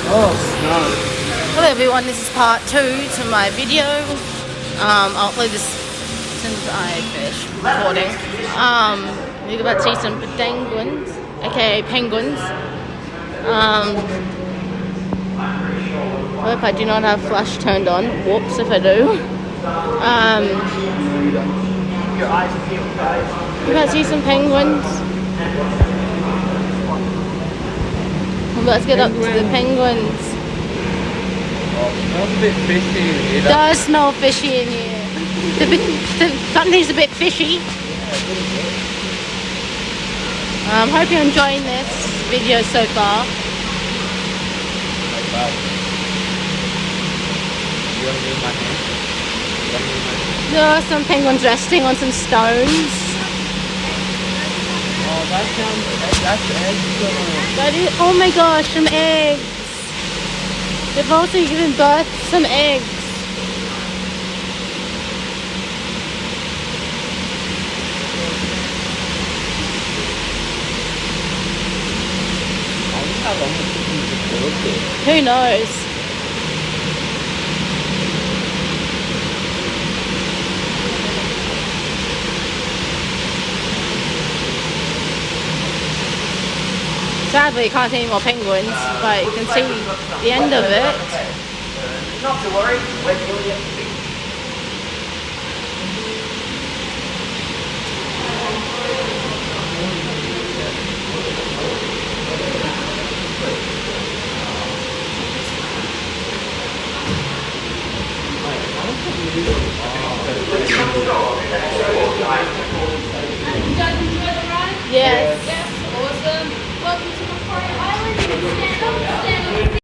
Oh, no. Hello everyone, this is part 2 to my video. I'll upload this since I finished recording. We're about to see some penguins, aka penguins. I hope I do not have flash turned on. Whoops if I do. Your eyes are peeled, guys. We're about to see some penguins. Let's get up to the penguins. Oh, it smells a bit fishy in here. Does smell fishy in here. Something's a bit fishy. Hope you're enjoying this video so far. There are some penguins resting on some stones. Oh, that's eggs. Oh my gosh, some eggs. They've also given birth to some eggs. I wonder how long it took them to build this. Who knows? Sadly, you can't see any more penguins, but you can see the end of it. Not to worry, we're nearly at the beach. Yes.